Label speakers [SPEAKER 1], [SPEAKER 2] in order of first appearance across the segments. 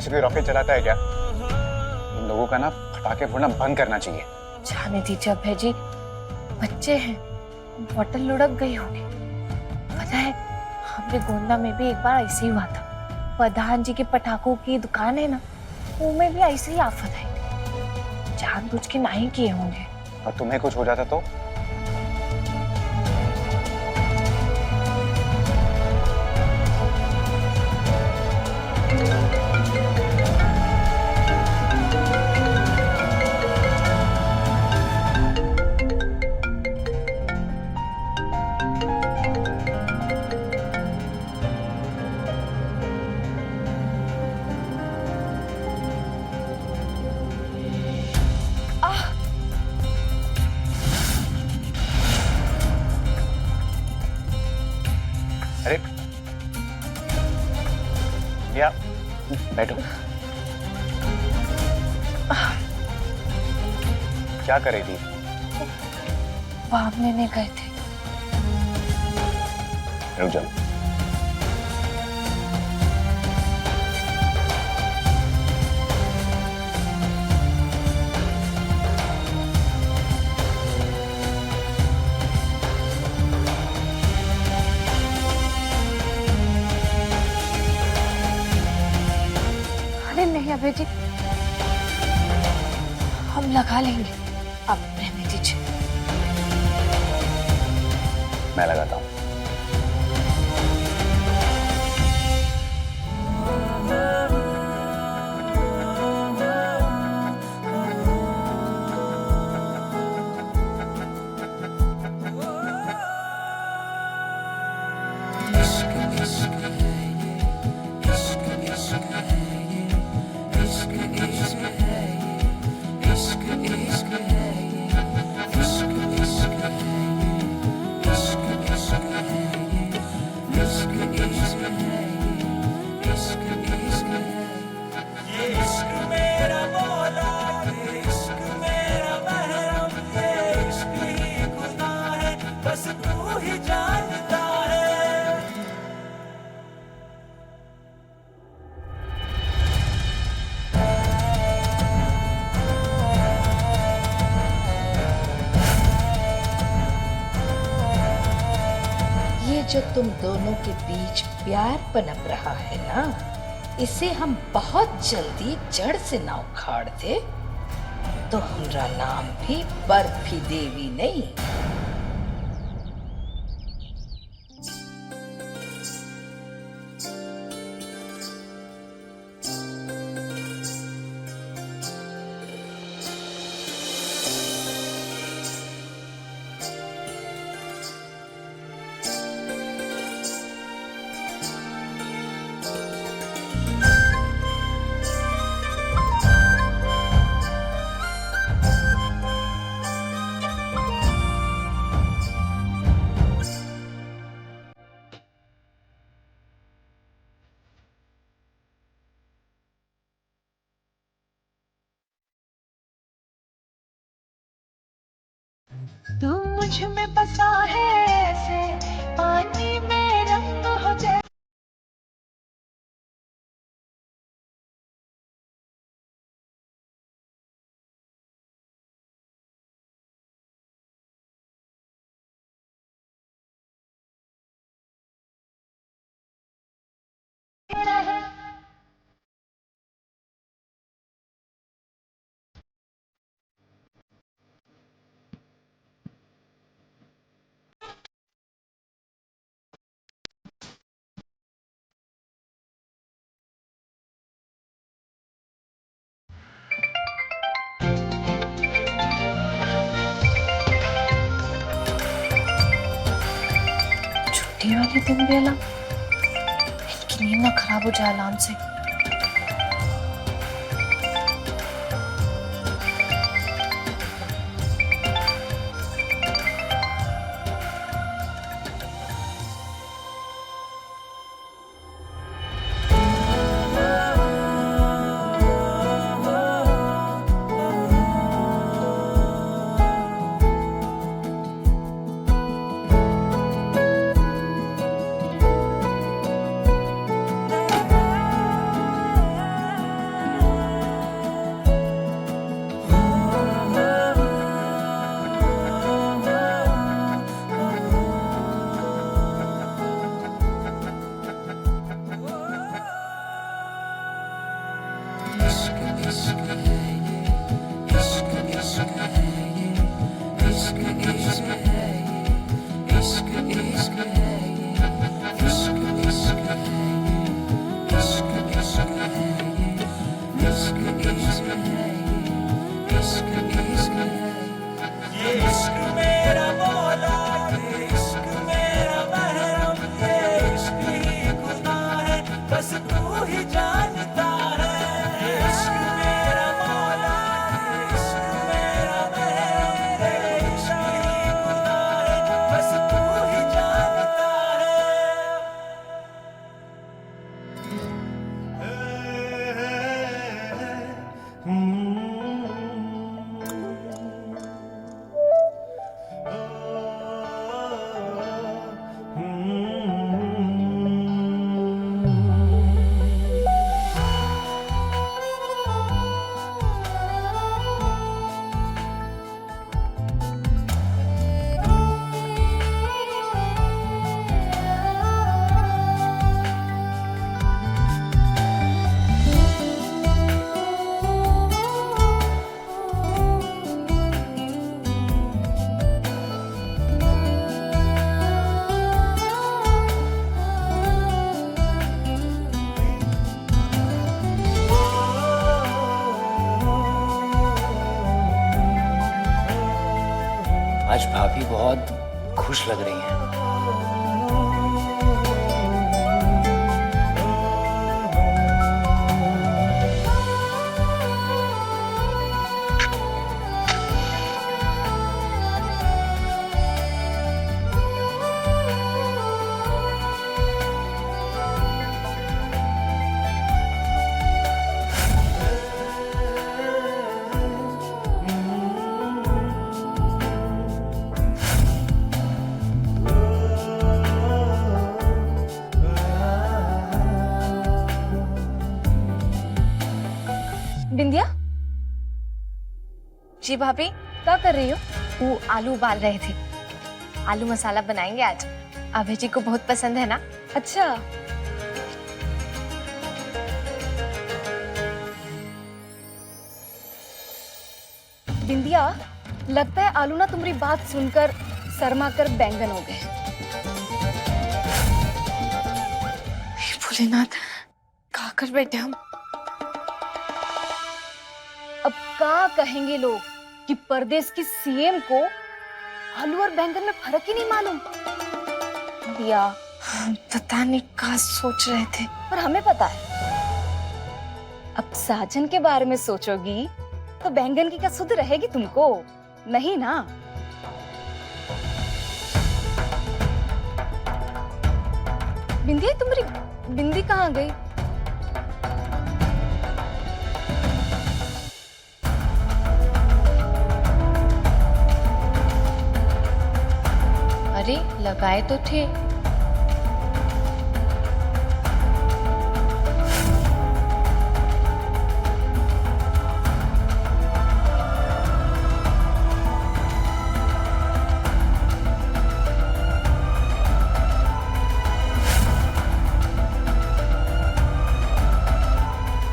[SPEAKER 1] ऐसे कोई रॉकेट चलाता है क्या? इन लोगों का ना पटाखे फोड़ना बंद करना चाहिए।
[SPEAKER 2] जाने दीजिए अभय जी, बच्चे हैं, बॉटल लुढ़क गई होगी। पता है, हमने गोंदा में भी एक बार ऐसे ही हुआ था। प्रधान जी के पटाखों की दुकान है ना, उनमें भी ऐसे ही आफत आई थी। जानबूझ के नहीं किए होंगे।
[SPEAKER 1] और तुम्हें कुछ हो जाता तो? अरे या बैठो। क्या कर रही थी?
[SPEAKER 2] बाम लेने गए थे।
[SPEAKER 1] रुक जाओ।
[SPEAKER 2] अरे नहीं अभय जी, हम लगा लेंगे, आप रहने दीजिए।
[SPEAKER 1] मैं लगाता हूँ।
[SPEAKER 3] ये जो तुम दोनों के बीच प्यार पनप रहा है ना, इसे हम बहुत जल्दी जड़ से ना उखाड़ दे तो हमारा नाम भी बर्फी देवी नहीं।
[SPEAKER 4] तू मुझ में बसा है ऐसे, पानी में रंग हो जाए।
[SPEAKER 2] छुट्टी वाले दिन भी अलार्म, इनकी नींद ना खराब हो जाए अलार्म से।
[SPEAKER 5] भी बहुत खुश लग रही हैं।
[SPEAKER 2] बिंदिया जी भाभी क्या कर रही हो? वो आलू उबाल रहे थे। आलू मसाला बनाएंगे आज। अभय जी को बहुत पसंद है ना। अच्छा
[SPEAKER 6] बिंदिया, लगता है आलू ना तुम्हारी बात सुनकर शर्मा कर बैंगन हो गए।
[SPEAKER 2] भोलेनाथ क्या कर बैठे हम।
[SPEAKER 6] अब क्या कहेंगे लोग कि परदेश की सीएम को आलू और बैंगन में फर्क ही नहीं मालूम।
[SPEAKER 2] या पता नहीं क्या सोच रहे थे।
[SPEAKER 6] पर हमें पता है। अब साजन के बारे में सोचोगी तो बैंगन की क्या सुध रहेगी तुमको? नहीं ना। बिंदी, तुम्हारी बिंदी कहाँ गई?
[SPEAKER 2] अरे लगाए तो थे।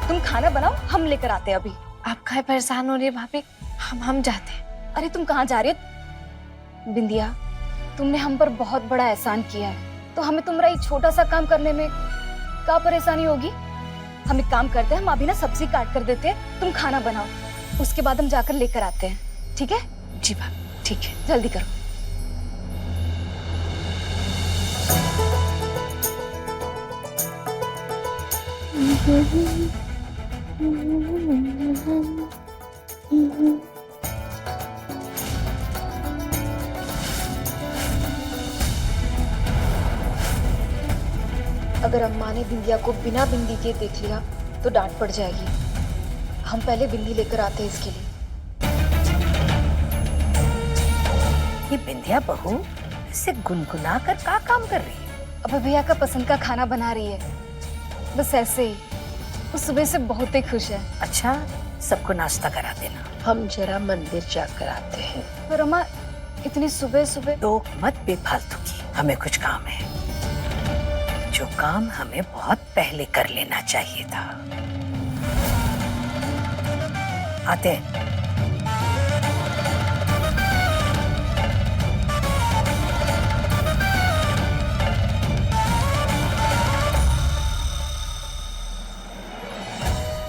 [SPEAKER 6] तुम खाना बनाओ, हम लेकर आते हैं अभी।
[SPEAKER 2] आप काहे परेशान हो रही है भाभी? हम जाते हैं।
[SPEAKER 6] अरे तुम कहाँ जा रही हो? बिंदिया, तुमने हम पर बहुत बड़ा एहसान किया है, तो हमें तुम्हारा ये छोटा सा काम करने में क्या परेशानी होगी? हम एक काम करते हैं, हम अभी ना सब्जी काट कर देते हैं, तुम खाना बनाओ, उसके बाद हम जाकर लेकर आते हैं। ठीक है?
[SPEAKER 2] जी भाभी ठीक है।
[SPEAKER 6] जल्दी करो। अगर अम्मा ने बिंदिया को बिना बिंदी के देख लिया तो डांट पड़ जाएगी। हम पहले बिंदी लेकर आते हैं इसके लिए।
[SPEAKER 3] ये बिंदिया बहू इसे गुनगुना कर क्या काम कर रही है?
[SPEAKER 6] अब भैया का पसंद का खाना बना रही है। बस ऐसे ही। वो सुबह से बहुत ही खुश है।
[SPEAKER 3] अच्छा, सबको नाश्ता करा देना।
[SPEAKER 7] हम जरा मंदिर जाकर आते हैं।
[SPEAKER 6] पर अम्मा इतनी सुबह सुबह।
[SPEAKER 3] तो मत बेफालतू की, हमें कुछ काम है, जो काम हमें बहुत पहले कर लेना चाहिए था। आते हैं।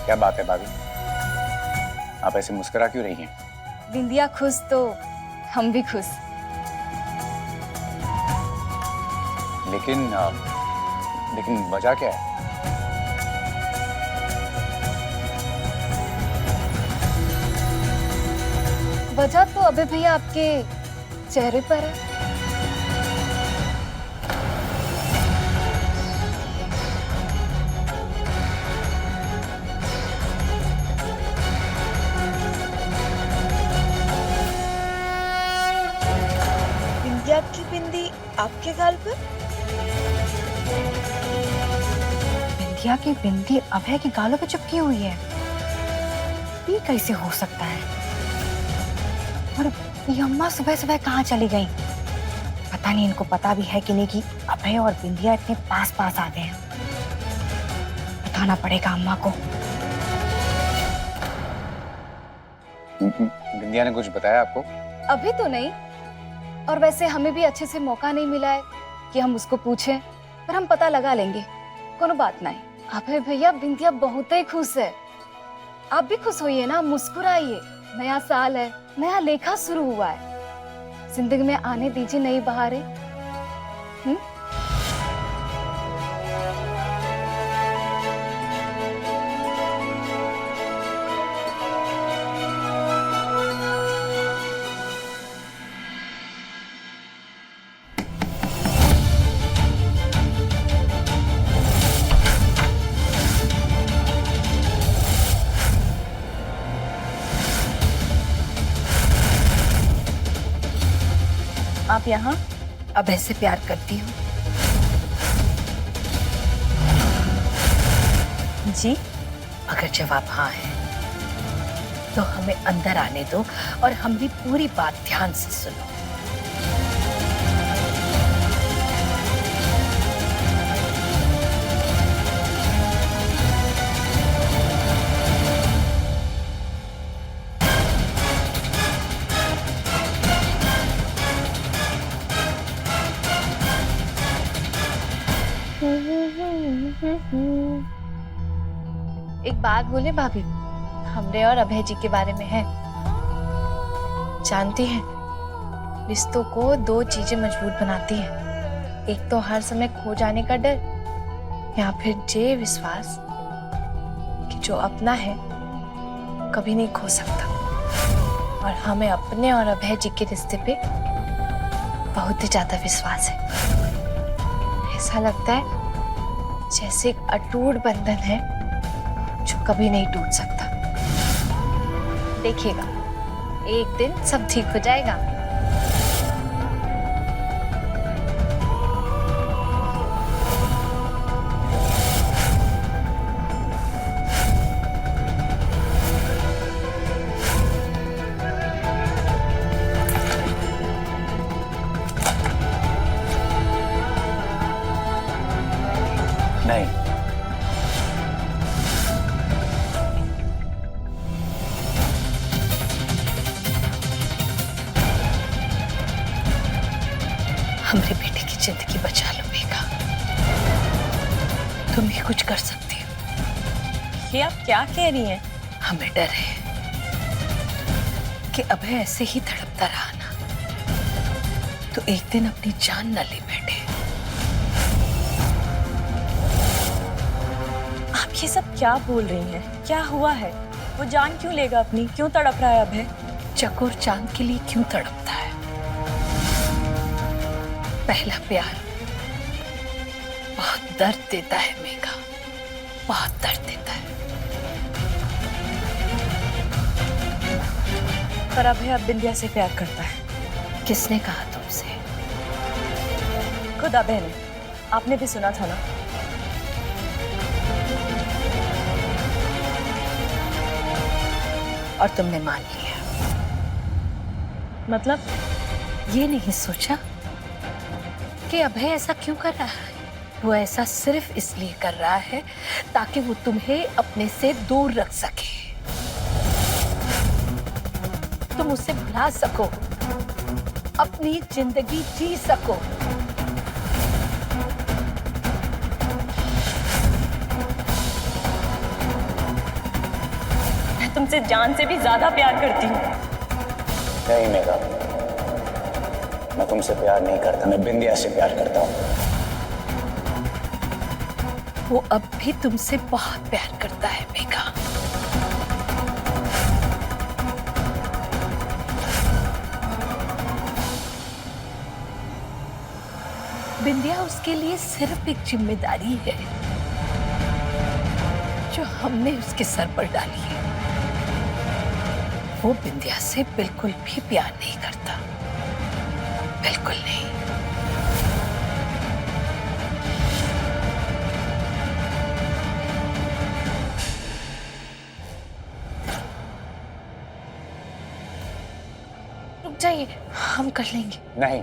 [SPEAKER 1] क्या बात है भाभी, आप ऐसे मुस्कुरा क्यों रही हैं?
[SPEAKER 6] बिंदिया खुश तो हम भी खुश।
[SPEAKER 1] लेकिन वजह क्या है?
[SPEAKER 6] वजह तो अबे भैया आपके चेहरे पर है।
[SPEAKER 7] बिंदिया की बिंदी आपके गाल पर?
[SPEAKER 2] बिंदिया की बिंदी अभय के गालों पे चिपकी हुई है। ये कैसे हो सकता है? और ये अम्मा सुबह सुबह कहाँ चली गई? पता नहीं इनको पता भी है कि नहीं कि अभय और बिंदिया इतने पास पास आ गए हैं। बताना पड़ेगा अम्मा को।
[SPEAKER 1] बिंदिया ने कुछ बताया आपको?
[SPEAKER 6] अभी तो नहीं, और वैसे हमें भी अच्छे से मौका नहीं मिला है कि हम उसको पूछें, पर हम पता लगा लेंगे। कोनो बात नहीं। अभय भैया बिंदिया बहुत ही खुश है। आप भी खुश होइए ना, मुस्कुराइए। नया साल है, नया लेखा शुरू हुआ है। जिंदगी में आने दीजिए नई बहारें।
[SPEAKER 2] आप यहाँ?
[SPEAKER 3] अब ऐसे प्यार करती हूँ।
[SPEAKER 2] जी?
[SPEAKER 3] अगर जवाब हाँ है तो हमें अंदर आने दो और हमारी पूरी बात ध्यान से सुनो।
[SPEAKER 2] एक बात बोले भाभी, हमरे और अभय जी के बारे में है। जानती हैं, रिश्तों को दो चीजें मजबूत बनाती हैं। एक तो हर समय खो जाने का डर, या फिर ये विश्वास कि जो अपना है कभी नहीं खो सकता। और हमें अपने और अभय जी के रिश्ते पे बहुत ही ज्यादा विश्वास है। ऐसा लगता है जैसे एक अटूट बंधन है जो कभी नहीं टूट सकता। देखिएगा, एक दिन सब ठीक हो जाएगा।
[SPEAKER 5] नहीं,
[SPEAKER 3] हमारे बेटे की जिंदगी बचा लो मेघा। तुम ही कुछ कर सकती हो।
[SPEAKER 2] ये आप क्या कह रही हैं?
[SPEAKER 3] हमें डर है कि अभय ऐसे ही तड़पता रहा ना तो एक दिन अपनी जान न ले बैठे।
[SPEAKER 8] आप ये सब क्या बोल रही हैं? क्या हुआ है? वो जान क्यों लेगा अपनी? क्यों तड़प रहा है अभय?
[SPEAKER 3] चकोर चांद के लिए क्यों तड़पता है? पहला प्यार बहुत दर्द देता है मेघा, बहुत दर्द देता है।
[SPEAKER 8] पर अभय अब बिंदिया से प्यार करता है।
[SPEAKER 3] किसने कहा तुमसे?
[SPEAKER 8] खुद अभय ने। आपने भी सुना था ना?
[SPEAKER 3] और तुमने मान लिया?
[SPEAKER 8] मतलब?
[SPEAKER 3] ये नहीं सोचा कि अभय ऐसा क्यों कर रहा है? वो ऐसा सिर्फ इसलिए कर रहा है ताकि वो तुम्हें अपने से दूर रख सके, तुम उसे भुला सको, अपनी जिंदगी जी सको।
[SPEAKER 8] मैं तुमसे जान से भी ज्यादा प्यार करती हूँ।
[SPEAKER 5] नहीं मेघा, मैं तुमसे प्यार नहीं करता, मैं बिंदिया से प्यार करता हूँ।
[SPEAKER 3] वो अब भी तुमसे बहुत प्यार करता है मेघा। बिंदिया उसके लिए सिर्फ एक जिम्मेदारी है जो हमने उसके सर पर डाली है। वो बिंदिया से बिल्कुल भी प्यार नहीं करता, बिल्कुल नहीं।
[SPEAKER 2] रुक जाइए, हम कर लेंगे।
[SPEAKER 5] नहीं,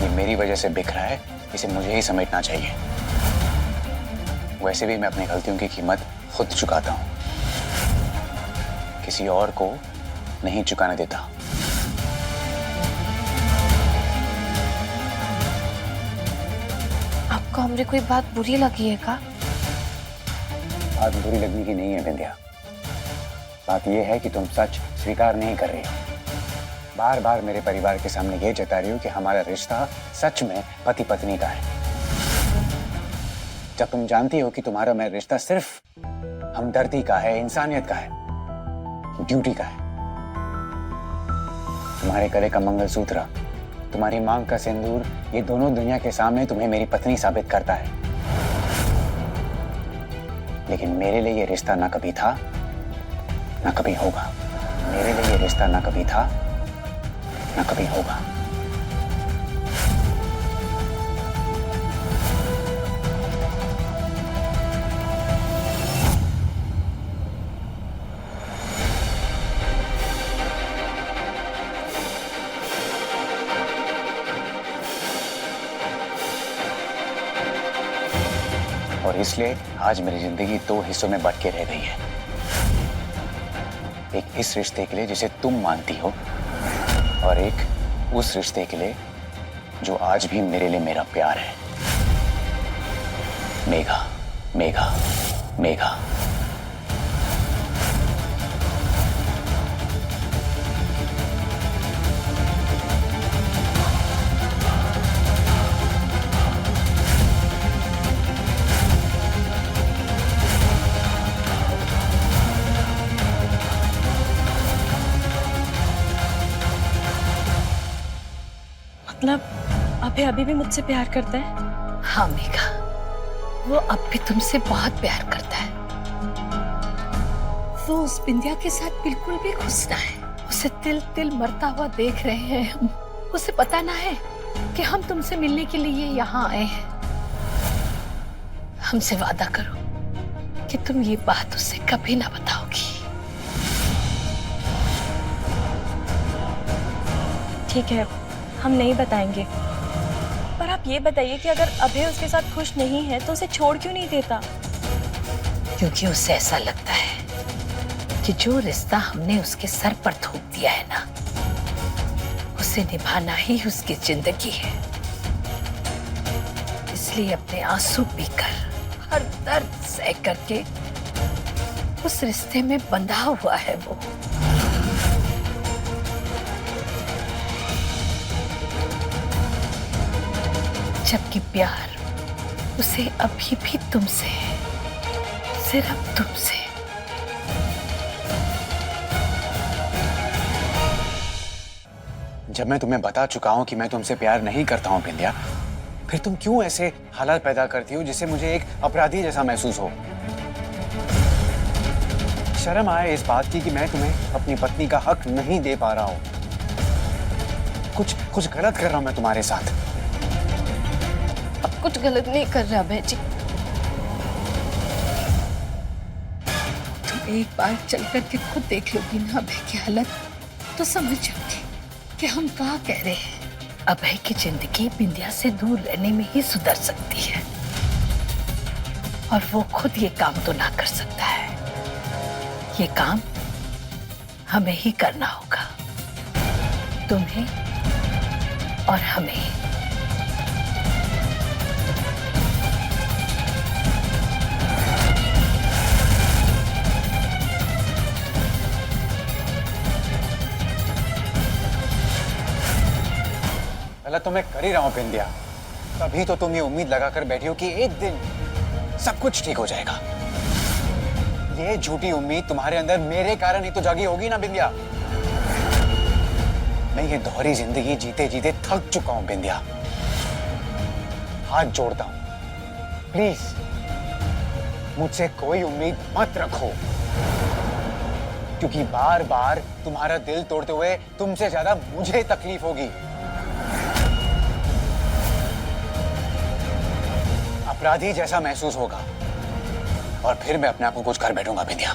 [SPEAKER 5] ये मेरी वजह से बिक रहा है, इसे मुझे ही समेटना चाहिए। वैसे भी मैं अपनी गलतियों की कीमत खुद चुकाता हूँ, किसी और को नहीं चुकाने देता।
[SPEAKER 2] आपको हमरे कोई बात बुरी लगी है का?
[SPEAKER 5] बात बुरी लगने की नहीं है बिंदिया, बात यह है कि तुम सच स्वीकार नहीं कर रही हो।
[SPEAKER 1] बार बार मेरे परिवार के सामने ये जता रही हो कि हमारा रिश्ता सच में पति पत्नी का है, जब तुम जानती हो कि तुम्हारा मेरा रिश्ता सिर्फ हमदर्दी का है, इंसानियत का है, ड्यूटी का है। तुम्हारे गले का मंगलसूत्र, तुम्हारी मांग का सिंदूर, ये दोनों दुनिया के सामने तुम्हें मेरी पत्नी साबित करता है। लेकिन मेरे लिए ये रिश्ता ना कभी था ना कभी होगा। मेरे लिए ये रिश्ता ना कभी था ना कभी होगा। और इसलिए आज मेरी जिंदगी दो हिस्सों में बंट के रह गई है। एक इस रिश्ते के लिए जिसे तुम मानती हो, और एक उस रिश्ते के लिए जो आज भी मेरे लिए मेरा प्यार है। मेघा, मेघा, मेघा।
[SPEAKER 8] मतलब अभय अभी भी मुझसे प्यार करता है?
[SPEAKER 3] हाँ मेघा, वो अब भी तुमसे बहुत प्यार करता है। वो उस बिंदिया के साथ बिल्कुल भी खुश ना है। उसे तिल तिल मरता हुआ देख रहे हैं हम। उसे पता ना है कि हम तुमसे मिलने के लिए यहाँ आए हैं। हमसे वादा करो कि तुम ये बात उसे कभी ना बताओगी।
[SPEAKER 8] ठीक है, हम नहीं बताएंगे। पर आप ये बताइए कि अगर अभय उसके साथ खुश नहीं है तो उसे छोड़ क्यों नहीं देता?
[SPEAKER 3] क्योंकि उसे ऐसा लगता है कि जो रिश्ता हमने उसके सर पर थोप दिया है ना, उसे निभाना ही उसकी जिंदगी है। इसलिए अपने आंसू पीकर, हर दर्द सह करके उस रिश्ते में बंधा हुआ है वो। जबकि प्यार उसे अभी भी तुमसे है, सिर्फ तुमसे।
[SPEAKER 1] जब मैं तुम्हें बता चुका हूं कि मैं तुमसे प्यार नहीं करता हूं बिंदिया, फिर तुम क्यों ऐसे हालात पैदा करती हो जिससे मुझे एक अपराधी जैसा महसूस हो? शर्म आए इस बात की कि मैं तुम्हें अपनी पत्नी का हक नहीं दे पा रहा हूं। कुछ गलत कर रहा हूं मैं तुम्हारे साथ।
[SPEAKER 2] अब कुछ गलत नहीं कर रहा अभय जी।
[SPEAKER 3] तुम एक बार चल करके खुद देख लोगी ना अभय की हालत, तो समझ जाओगी कि हम क्या कह रहे हैं। अभय की जिंदगी बिंदिया से दूर रहने में ही सुधर सकती है, और वो खुद ये काम तो ना कर सकता है। ये काम हमें ही करना होगा, तुम्हें और हमें।
[SPEAKER 1] गलत तो मैं कर ही रहा हूं बिंदिया, तभी तो तुम ये उम्मीद लगाकर बैठी हो कि एक दिन सब कुछ ठीक हो जाएगा। ये झूठी उम्मीद तुम्हारे अंदर मेरे कारण ही तो जागी होगी ना बिंदिया। मैं ये दोहरी जिंदगी जीते जीते थक चुका हूं बिंदिया। हाथ जोड़ता हूं, प्लीज मुझसे कोई उम्मीद मत रखो, क्योंकि बार बार तुम्हारा दिल तोड़ते हुए तुमसे ज्यादा मुझे तकलीफ होगी। अपराधी जैसा महसूस होगा, और फिर मैं अपने आप को कुछ कर बैठूंगा बिंदिया।